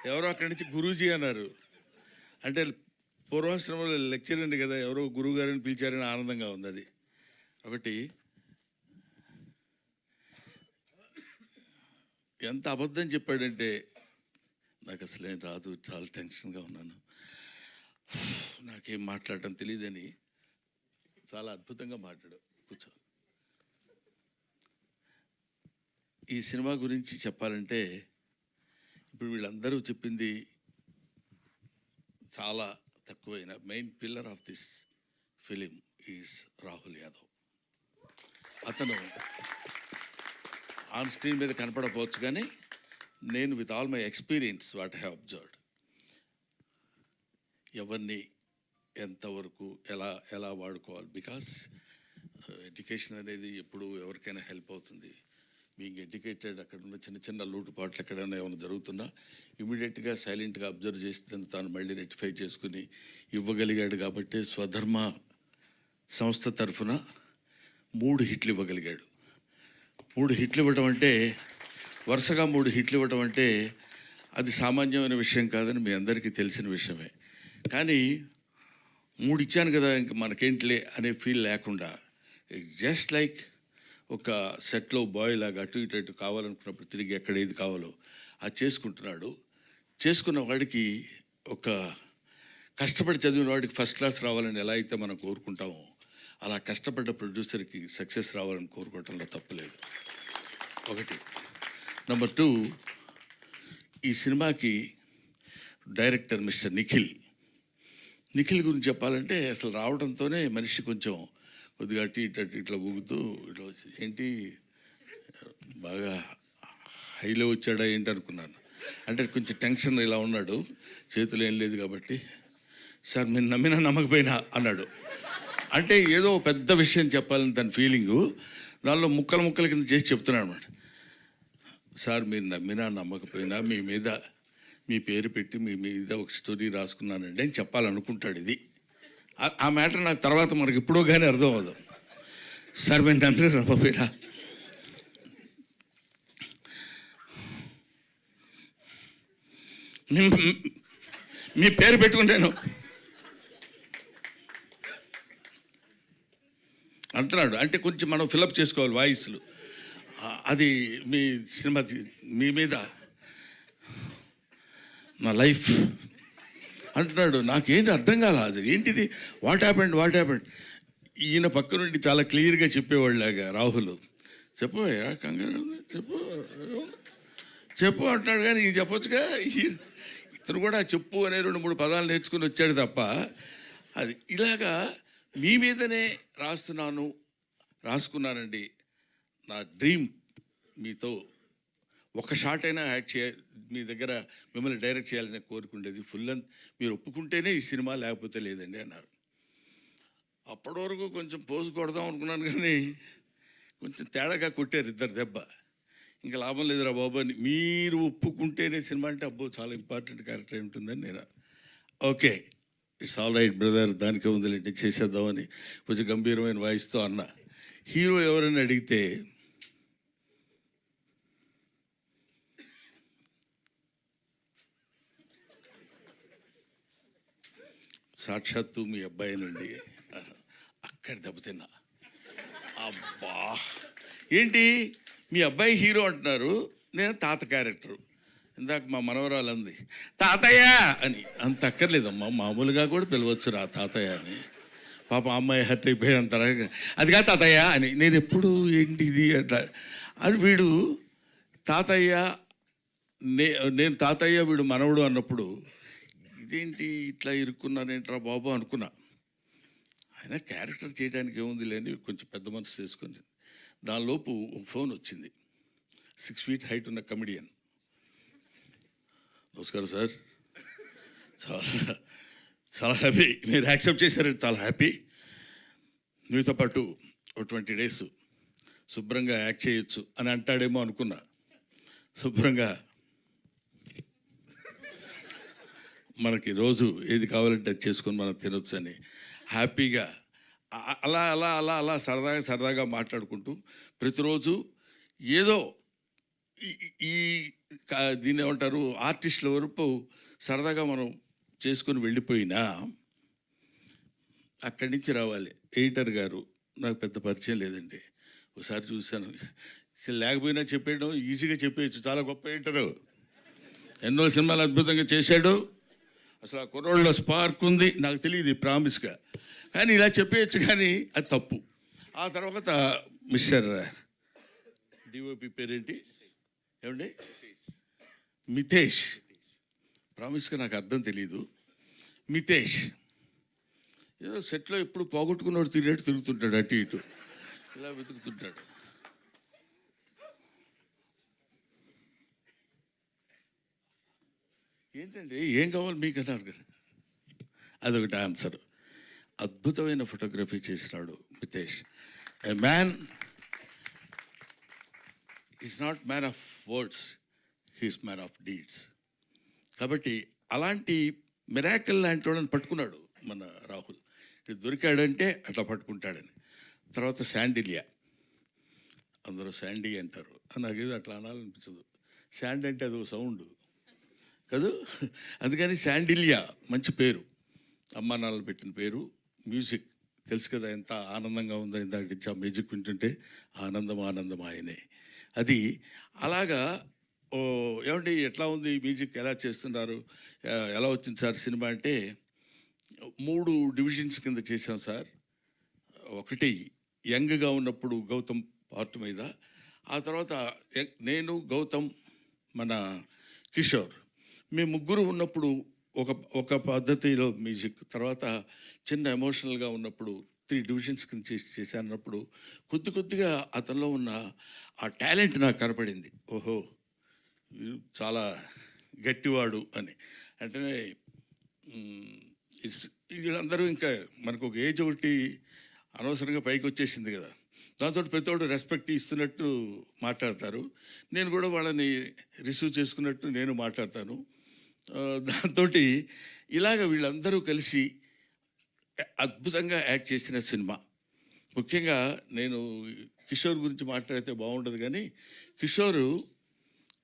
ఎవరో అక్కడి నుంచి గురూజీ అన్నారు. అంటే పూర్వాశ్రమంలో లెక్చర్ అండి కదా, ఎవరో గురువు గారిని పిలిచారని ఆనందంగా ఉంది. అది ఒకటి. ఎంత అబద్ధం చెప్పాడంటే నాకు అసలేం రాదు, చాలా టెన్షన్గా ఉన్నాను, నాకేం మాట్లాడటం తెలియదని చాలా అద్భుతంగా మాట్లాడు. కూర్చో. ఈ సినిమా గురించి చెప్పాలంటే ఇప్పుడు వీళ్ళందరూ చెప్పింది చాలా తక్కువైన main pillar of this film is Rahul Yadav. అతను ఆన్ స్క్రీన్ మీద కనపడకపోవచ్చు, కానీ నేను with all my experience what I have observed, ఎవరిని ఎంతవరకు ఎలా ఎలా వాడుకోవాలి. బికాస్ ఎడ్యుకేషన్ అనేది ఎప్పుడు ఎవరికైనా హెల్ప్ అవుతుంది. బీయింగ్ ఎడ్యుకేటెడ్, అక్కడ ఉన్న చిన్న చిన్న లోటుపాట్లు ఎక్కడైనా ఏమైనా జరుగుతున్నా ఇమీడియట్గా సైలెంట్గా అబ్జర్వ్ చేసి తాను మళ్ళీ రెక్టిఫై చేసుకుని ఇవ్వగలిగాడు. కాబట్టి స్వధర్మ సంస్థ తరఫున 3 హిట్లు ఇవ్వగలిగాడు. 3 హిట్లు ఇవ్వటం అంటే, వరుసగా 3 హిట్లు ఇవ్వటం అంటే అది సామాన్యమైన విషయం కాదని మీ అందరికీ తెలిసిన విషయమే. కానీ 3 ఇచ్చాను కదా ఇంక మనకేంటిలే అనే ఫీల్ లేకుండా, జస్ట్ లైక్ ఒక సెట్లో బాయ్ లాగా అటు ఇటు కావాలనుకున్నప్పుడు తిరిగి ఎక్కడ ఏది కావాలో అది చేసుకుంటున్నాడు. చేసుకున్న వాడికి, ఒక కష్టపడి చదివిన వాడికి ఫస్ట్ క్లాస్ రావాలని ఎలా అయితే మనం కోరుకుంటామో, అలా కష్టపడ్డ ప్రొడ్యూసర్కి సక్సెస్ రావాలని కోరుకోవటంలో తప్పులేదు. ఒకటి. నెంబర్ 2, ఈ సినిమాకి డైరెక్టర్ మిస్టర్ నిఖిల్ గురించి చెప్పాలంటే, అసలు రావడంతోనే మనిషి కొంచెం కొద్దిగా అటు ఇట్లా ఊగుతూ ఇట్లా ఏంటి బాగా హైలో వచ్చాడా ఏంటి అనుకున్నాను. అంటే కొంచెం టెన్షన్ ఇలా ఉన్నాడు, చేతులు ఏం లేదు కాబట్టి, సార్ మీరు నమ్మినా నమ్మకపోయినా అన్నాడు. అంటే ఏదో పెద్ద విషయం చెప్పాలని తన ఫీలింగు, దానిలో ముక్కల కింద చేసి చెప్తున్నాడు అనమాట. సార్ మీరు నమ్మినా నమ్మకపోయినా మీ మీద మీ పేరు పెట్టి మీ మీద ఒక స్టోరీ రాసుకున్నానండి అని చెప్పాలనుకుంటాడు. ఇది ఆ మ్యాటర్ నాకు తర్వాత మనకి ఎప్పుడో కానీ అర్థం అవ్వదు. సార్ మేము నమ్మినా నమ్మకపోయినా మీ పేరు పెట్టుకుంటాను అంటున్నాడు. అంటే కొంచెం మనం ఫిలప్ చేసుకోవాలి వాయిస్లు. అది మీ సినిమా మీ మీద నా లైఫ్ అంటున్నాడు. నాకేంటి అర్థం కాల, అది ఏంటిది, వాట్ హ్యాపెండ్. ఈయన పక్క నుండి చాలా క్లియర్గా చెప్పేవాళ్ళలాగా రాహుల్, చెప్పవయ్యా కంగారు చెప్పు అంటున్నాడు. కానీ ఇది చెప్పొచ్చుగా. ఇతను కూడా చెప్పు అనే 2-3 పదాలు నేర్చుకుని వచ్చాడు తప్ప, అది ఇలాగా మీ మీదనే రాసుకున్నానండి. నా డ్రీమ్ మీతో ఒక షాట్ అయినా యాక్ట్ మీ దగ్గర మిమ్మల్ని డైరెక్ట్ చేయాలని కోరుకుండేది. ఫుల్ లెంత్ మీరు ఒప్పుకుంటేనే ఈ సినిమా, లేకపోతే లేదండి అన్నారు. అప్పటి వరకు కొంచెం పోజు కొడదాం అనుకున్నాను, కానీ కొంచెం తేడాగా కొట్టారు ఇద్దరు దెబ్బ. ఇంకా లాభం లేదురా బాబు అని, మీరు ఒప్పుకుంటేనే సినిమా అంటే అబ్బో చాలా ఇంపార్టెంట్ క్యారెక్టర్ ఉంటుందని నేను, okay it's all right brother, దానికే ఉందిలేండి చేసేద్దామని కొంచెం గంభీరమైన వాయిస్తో అన్న. హీరో ఎవరైనా అడిగితే సాక్షాత్తు మీ అబ్బాయినండి. అక్కడ దెబ్బతిన్నా. అబ్బా ఏంటి మీ అబ్బాయి హీరో అంటున్నారు, నేను తాత క్యారెక్టరు. ఇందాక మా మనవరాలు అంది తాతయ్య అని. అంత అక్కర్లేదమ్మా, మామూలుగా కూడా పిలవచ్చు రా తాతయ్య అని. పాప అమ్మాయి హర్ట్ అయిపోయినంత అది కాదు తాతయ్య అని. నేను ఎప్పుడు ఏంటి ఇది అట్లా అని, వీడు తాతయ్య నేను తాతయ్య వీడు మనవడు అన్నప్పుడు ఇదేంటి ఇట్లా ఇరుక్కున్నానేంట్రా బాబు అనుకున్నా. ఆయన క్యారెక్టర్ చేయడానికి ఏముంది లేని కొంచెం పెద్ద మనసు చేసుకుంది. దానిలోపు ఫోన్ వచ్చింది. 6 feet హైట్ ఉన్న కమెడియన్. నమస్కారం సార్, చాలా హ్యాపీ మీరు యాక్సెప్ట్ చేశారంటే చాలా హ్యాపీ. మీతో పాటు ఒక 20 days శుభ్రంగా యాక్ట్ చేయొచ్చు అని అంటాడేమో అనుకున్నా. శుభ్రంగా మనకి రోజు ఏది కావాలంటే అది చేసుకొని మనం తినొచ్చు అని హ్యాపీగా అలా అలా అలా అలా సరదాగా మాట్లాడుకుంటూ ప్రతిరోజు ఏదో ఈ దీన్ని ఏమంటారు, ఆర్టిస్టుల వరకు సరదాగా మనం చేసుకొని వెళ్ళిపోయినా అక్కడి నుంచి రావాలి. ఎడిటర్ గారు నాకు పెద్ద పరిచయం లేదండి. ఒకసారి చూశాను, అసలు లేకపోయినా చెప్పేయడం ఈజీగా చెప్పేయచ్చు. చాలా గొప్ప ఎడిటరు, ఎన్నో సినిమాలు అద్భుతంగా చేశాడు. అసలు ఆ కుర్రోళ్ళలో స్పార్క్ ఉంది, నాకు తెలియదు ప్రామిస్గా, కానీ ఇలా చెప్పేయచ్చు, కానీ అది తప్పు. ఆ తర్వాత మిస్టర్ డిఓపి పేరేంటి ఏమండి, మితేష్, ప్రామిస్గా నాకు అర్థం తెలీదు, మితేష్ ఏదో సెట్లో ఎప్పుడు పోగొట్టుకున్నాడు తిరిగేట్టు తిరుగుతుంటాడు, అటు ఇటు ఇలా వెతుకుతుంటాడు. ఏంటండి ఏం కావాలి మీకు అన్నారు కదా, అదొకటి ఆన్సర్. అద్భుతమైన ఫోటోగ్రఫీ చేసినాడు Mitesh. A man is not man of words, he's man of deeds. కాబట్టి అలాంటి మిరాకిల్ లాంటి వాళ్ళని పట్టుకున్నాడు మన రాహుల్. ఇది దొరికాడంటే అట్లా పట్టుకుంటాడని. తర్వాత శాండిలియా, అందరూ శాండీ అంటారు, నాకేదో అట్లా అనాలనిపించదు. శాండ్ అంటే అదో సౌండ్ కాదు, అందుకని శాండిలియా మంచి పేరు, అమ్మా నాన్నలు పెట్టిన పేరు. మ్యూజిక్ తెలుసు కదా ఎంత ఆనందంగా ఉందో, ఇందాక నుంచి ఆ మ్యూజిక్ వింటుంటే ఆనందం ఆనందం ఆయనే. అది అలాగా. ఏమండి ఎట్లా ఉంది మ్యూజిక్, ఎలా చేస్తున్నారు, ఎలా వచ్చింది సార్ సినిమా అంటే 3 డివిజన్స్ కింద చేశాం సార్. ఒకటి యంగ్గా ఉన్నప్పుడు గౌతమ్ పార్ట్ మీద, ఆ తర్వాత నేను గౌతమ్ మన కిషోర్, మేము ముగ్గురు ఉన్నప్పుడు ఒక పద్ధతిలో మ్యూజిక్, తర్వాత చిన్న ఎమోషనల్గా ఉన్నప్పుడు 3 డివిజన్స్ కింద చేశానన్నప్పుడు కొద్దిగా అతనిలో ఉన్న ఆ టాలెంట్ నాకు కనపడింది. ఓహో చాలా గట్టివాడు అని. అంటే వీళ్ళందరూ ఇంకా మనకు ఒక ఏజ్ ఒకటి అనవసరంగా పైకి వచ్చేసింది కదా, దాంతో ప్రతి ఒక్కరు రెస్పెక్ట్ ఇస్తున్నట్టు మాట్లాడతారు. నేను కూడా వాళ్ళని రిసీవ్ చేసుకున్నట్టు నేను మాట్లాడతాను. దాంతో ఇలాగ వీళ్ళందరూ కలిసి అద్భుతంగా యాక్ట్ చేసిన సినిమా. ముఖ్యంగా నేను కిషోర్ గురించి మాట్లాడితే బాగుండదు, కానీ కిషోరు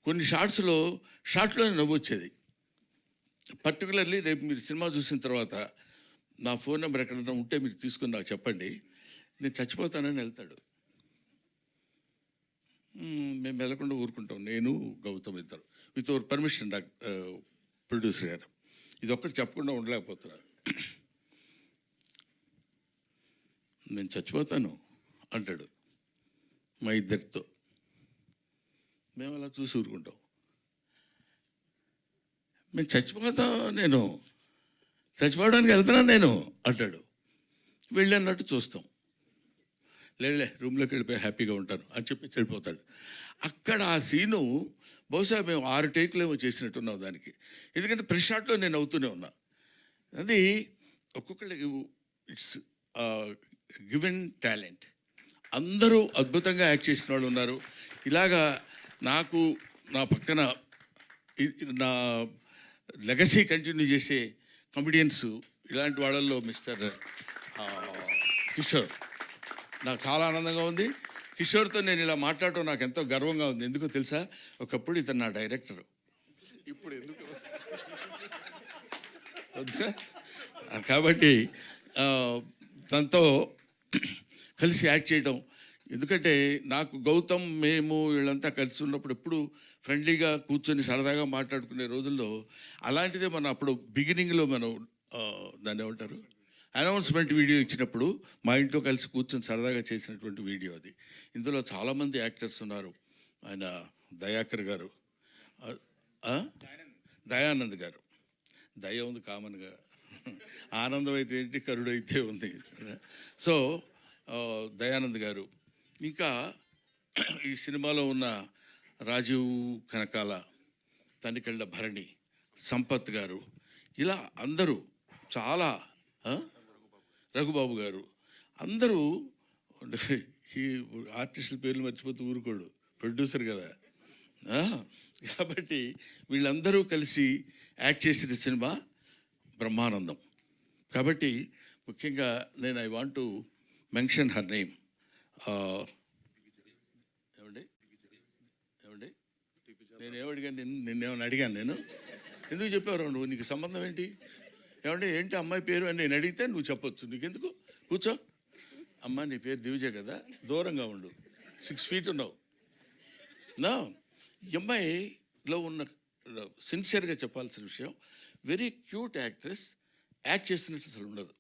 కొన్ని షార్ట్లోనే నవ్వు వచ్చేది. పర్టికులర్లీ రేపు మీరు సినిమా చూసిన తర్వాత నా ఫోన్ నెంబర్ ఎక్కడన్నా ఉంటే మీరు తీసుకుని నాకు చెప్పండి, నేను చచ్చిపోతానని వెళ్తాడు. మేము వెళ్ళకుండా ఊరుకుంటాం, నేను గౌతమ్ ఇద్దరు, విత్ అవర్ పర్మిషన్. ప్రొడ్యూసర్ గారు ఇది ఒక్కటి చెప్పకుండా ఉండలేకపోతున్నారు. నేను చచ్చిపోతాను అంటాడు మా ఇద్దరితో. మేము అలా చూసి ఊరుకుంటాం. మేము నేను చచ్చిపోవడానికి వెళ్తున్నాను నేను అంటాడు. వెళ్ళన్నట్టు చూస్తాం, లేదులే రూమ్లోకి వెళ్ళిపోయి హ్యాపీగా ఉంటాను అని చెప్పి వెళ్ళిపోతాడు. అక్కడ ఆ సీను బహుశా మేము 6 టేకులు ఏమో చేసినట్టున్నాం దానికి, ఎందుకంటే ప్రెస్ షాట్లో నేను అవుతూనే ఉన్నా. అది ఒక్కొక్కళ్ళకి ఇట్స్ గివెన్ టాలెంట్. అందరూ అద్భుతంగా యాక్ట్ చేసిన వాళ్ళు ఉన్నారు. ఇలాగా నాకు నా పక్కన నా లెగసీ కంటిన్యూ చేసే కమెడియన్స్ ఇలాంటి వాళ్ళల్లో మిస్టర్ కిషోర్ నాకు చాలా ఆనందంగా ఉంది. కిషోర్తో నేను ఇలా మాట్లాడటం నాకు ఎంతో గర్వంగా ఉంది. ఎందుకో తెలుసా, ఒకప్పుడు ఇతను నా డైరెక్టరు, ఇప్పుడు ఎందుకు కాబట్టి తనతో కలిసి యాక్ట్ చేయడం. ఎందుకంటే నాకు గౌతమ్ మేము వీళ్ళంతా కలిసి ఉన్నప్పుడు ఎప్పుడు ఫ్రెండ్లీగా కూర్చొని సరదాగా మాట్లాడుకునే రోజుల్లో అలాంటిదే మనం అప్పుడు బిగినింగ్లో మనం దాన్ని ఏమంటారు అనౌన్స్మెంట్ వీడియో ఇచ్చినప్పుడు మా ఇంట్లో కలిసి కూర్చొని సరదాగా చేసినటువంటి వీడియో అది. ఇందులో చాలామంది యాక్టర్స్ ఉన్నారు. ఆయన దయాకర్ గారు, దయానంద్ గారు, దయ ఉంది కామన్గా, ఆనందం అయితే ఏంటి కరుడు అయితే ఉంది. సో దయానంద్ గారు, ఇంకా ఈ సినిమాలో ఉన్న రాజీవ్ కనకాల, తనికెళ్ళ భరణి, సంపత్ గారు, ఇలా అందరూ చాలా, రఘుబాబు గారు, అందరూ ఈ ఆర్టిస్టుల పేర్లు మర్చిపోతూ ఊరుకోడు, ప్రొడ్యూసర్ కదా. కాబట్టి వీళ్ళందరూ కలిసి యాక్ట్ చేసిన సినిమా బ్రహ్మానందం. కాబట్టి ముఖ్యంగా నేను I want to mention her name. ఏమండి నేనేమడిగాను నిన్నేమని అడిగాను నేను? ఎందుకు చెప్పావు నువ్వు? నీకు సంబంధం ఏంటి? ఏమంటే ఏంటి అమ్మాయి పేరు అని నేను అడిగితే నువ్వు చెప్పొచ్చు. నీకెందుకు? కూర్చో. అమ్మ నీ పేరు దివిజ కదా, దూరంగా ఉండు, 6 feet ఉన్నావు. నా అమ్మాయిలో ఉన్న సిన్సియర్గా చెప్పాల్సిన విషయం, వెరీ క్యూట్ యాక్ట్రెస్, యాక్ట్ చేస్తున్నట్టు అసలు ఉండదు.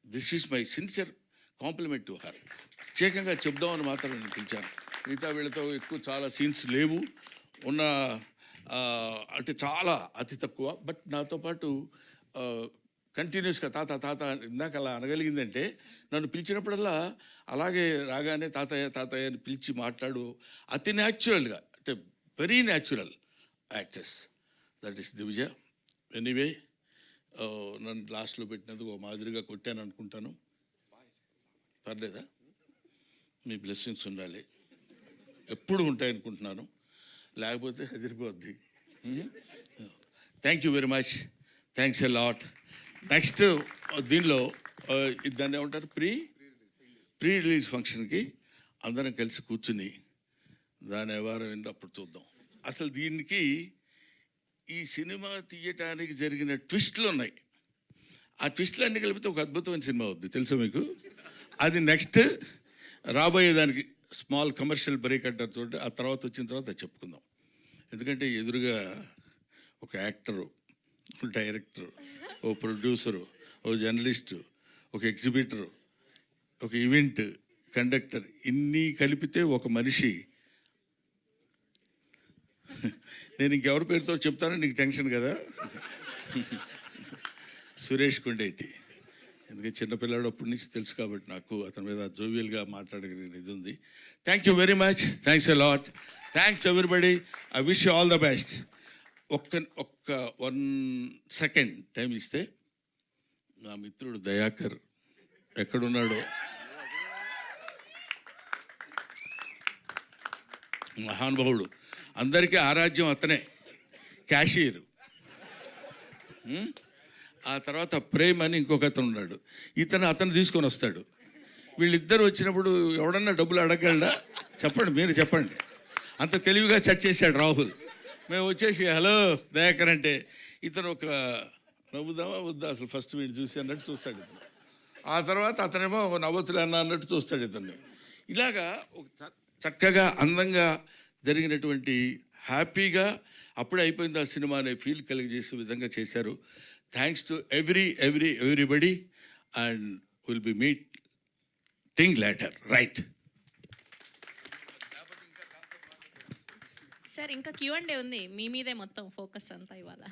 This is my sincere compliment to her. ప్రత్యేకంగా చెప్దామని మాత్రం నేను పిలిచాను. మిగతా వీళ్ళతో ఎక్కువ చాలా సీన్స్ లేవు, ఉన్న అంటే చాలా అతి తక్కువ. బట్ నాతో పాటు కంటిన్యూస్గా తాత తాత ఇందాక అలా అనగలిగిందంటే, నన్ను పిలిచినప్పుడల్లా అలాగే రాగానే తాతయ్య తాతయ్య అని పిలిచి మాట్లాడు, అతి న్యాచురల్గా, అంటే very natural actress. That is Divija. Anyway, నన్ను లాస్ట్లో పెట్టినందుకు ఒక మాదిరిగా కొట్టాను అనుకుంటాను. పర్లేదా? మీ బ్లెస్సింగ్స్ ఉండాలి, ఎప్పుడు ఉంటాయనుకుంటున్నాను, లేకపోతే హెదిరిపోద్ది. Thank you very much, thanks a lot. Next దీనిలో దాన్ని ఏమంటారు, ప్రీ రిలీజ్ ఫంక్షన్కి అందరం కలిసి కూర్చుని దాని వ్యవహారం ఏంటో అప్పుడు చూద్దాం. అసలు దీనికి ఈ సినిమా తీయటానికి జరిగిన ట్విస్టులు ఉన్నాయి. ఆ ట్విస్టులు అన్నీ కలిపితే ఒక అద్భుతమైన సినిమా అవుద్ది, తెలుసా మీకు? అది నెక్స్ట్ రాబోయేదానికి స్మాల్ కమర్షియల్ బ్రేక్ అంటారు, ఆ తర్వాత వచ్చిన తర్వాత అది చెప్పుకుందాం. ఎందుకంటే ఎదురుగా ఒక యాక్టరు, డైరెక్టరు, ఓ ప్రొడ్యూసరు, ఓ జర్నలిస్టు, ఒక ఎగ్జిబిటరు, ఒక ఈవెంట్ కండక్టర్, ఇన్ని కలిపితే ఒక మనిషి. నేను ఇంకెవరి పేరుతో చెప్తానో నీకు టెన్షన్ కదా. సురేష్ కొండేటి. ఎందుకంటే చిన్నపిల్లాడు అప్పటి నుంచి తెలుసు కాబట్టి నాకు అతని మీద జోవియల్గా మాట్లాడగలిగిన ఇది ఉంది. Thank you very much, thanks a lot, thanks everybody. I wish you all the best. ఒక్క 1 second టైం ఇస్తే నా మిత్రుడు దయాకర్ ఎక్కడున్నాడో, మహానుభావుడు, అందరికీ ఆరాధ్యం అతనే, క్యాషియర్. ఆ తర్వాత ప్రేమ్ అని ఇంకొక అతను ఉన్నాడు, అతను తీసుకొని వస్తాడు. వీళ్ళిద్దరు వచ్చినప్పుడు ఎవడన్నా డబ్బులు అడగలడా? చెప్పండి, మీరు చెప్పండి. అంత తెలివిగా సెట్ చేశాడు రాహుల్. మేము వచ్చేసి హలో దయాకర్ అంటే ఇతను ఒక నవ్వుదామా వద్దా అసలు ఫస్ట్ వీడు చూసి అన్నట్టు చూస్తాడు ఇతను. ఆ తర్వాత అతనేమో నవ్వుతులే అన్నట్టు చూస్తాడు ఇతన్ని. ఇలాగా ఒక చక్కగా అందంగా జరిగినటువంటి, హ్యాపీగా అప్పుడే అయిపోయింది ఆ సినిమా అనే ఫీల్ కలిగజేసే విధంగా చేశారు. Thanks to everybody and will be meeting later, right? Sir ఇంకా Q&A ఉంది, మీ మీదే మొత్తం ఫోకస్ అంతా ఇవాళ.